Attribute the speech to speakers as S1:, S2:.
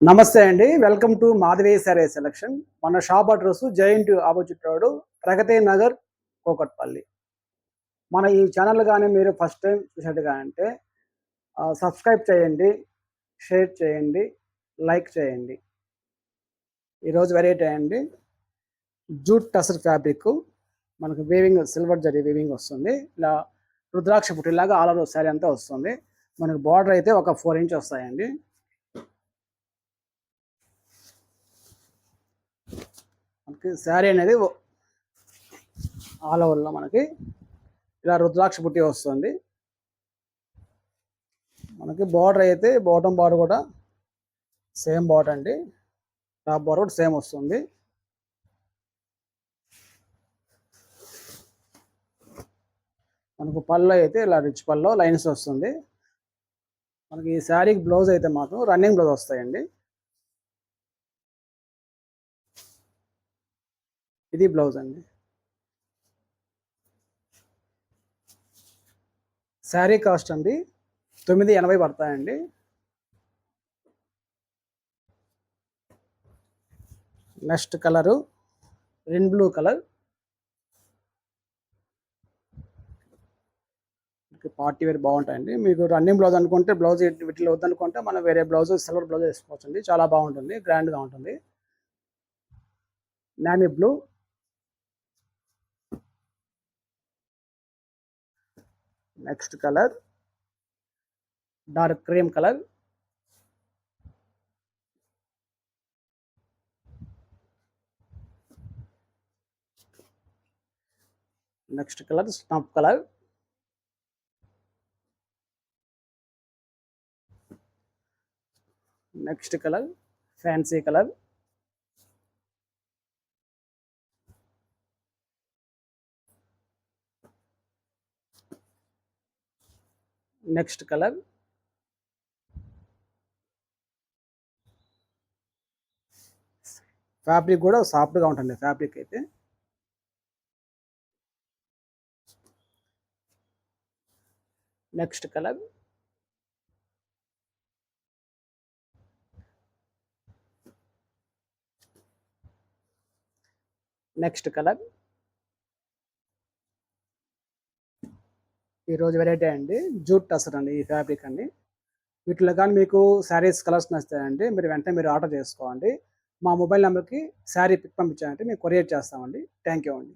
S1: నమస్తే అండి. Welcome to Madhavi sari selection. మన shop address giant opposite road, Pragati Nagar, Kukatpally. మన ఈ ఛానల్ గాని మీరు ఫస్ట్ టైం చూసినట్టుగా అంటే సబ్స్క్రైబ్ చేయండి, షేర్ చేయండి, లైక్ చేయండి. ఈరోజు వెరైటీ అండి జూట్ టసర్ ఫ్యాబ్రిక్. మనకు వీవింగ్ సిల్వర్ జరీ వీవింగ్ వస్తుంది. ఇలా రుద్రాక్ష పుట్టిలాగా ఆల్ ఓవర్ శారీ అంతా వస్తుంది. మనకు బార్డర్ అయితే ఒక 4 ఇంచ్ వస్తాయండి. మనకి శారీ అనేది ఆల్ ఓవర్లో మనకి ఇలా రుద్రాక్ష పుట్టి వస్తుంది. మనకి బార్డర్ అయితే బాటమ్ బార్డర్ కూడా సేమ్ బార్డర్ అండి. టాప్ బార్డర్ కూడా సేమ్ వస్తుంది. మనకు పళ్ళు అయితే ఇలా రిచ్ పళ్ళు లైన్స్ వస్తుంది. మనకి ఈ శారీకి బ్లౌజ్ అయితే మాత్రం రన్నింగ్ బ్లౌజ్ వస్తాయండి. ఇది బ్లౌజ్ అండి. శారీ కాస్ట్ అండి 980 పడతాయండి. Next colour red blue colour. Party wear బాగుంటాయండి. మీకు రన్నింగ్ బ్లౌజ్ అనుకుంటే బ్లౌజ్ వీటిలో వద్దనుకుంటే మనం వేరే బ్లౌజ్ సిల్వర్ బ్లౌజ్ వేసుకోవచ్చు అండి. చాలా బాగుంటుంది, గ్రాండ్గా ఉంటుంది. Navy blue, next colour dark cream colour, next colour snuff colour, next colour fancy colour, next colour fabric కూడా సాఫ్ట్గా ఉంటుంది. ఫ్యాబ్రిక్ అయితే నెక్స్ట్ కలర్ నెక్స్ట్ కలర్. ఈరోజు వెరైటీ అండి జూట్ టసర్ అండి. ఈ ఫ్యాబ్రిక్ అండి. వీటిలో కానీ మీకు శారీస్ కలర్స్ నచ్చుతాయండి, మీరు ఆర్డర్ చేసుకోండి. మా మొబైల్ నెంబర్కి శారీ పిక్ పంపించాలంటే మేము కొరియర్ చేస్తామండి. థ్యాంక్ యూ అండి.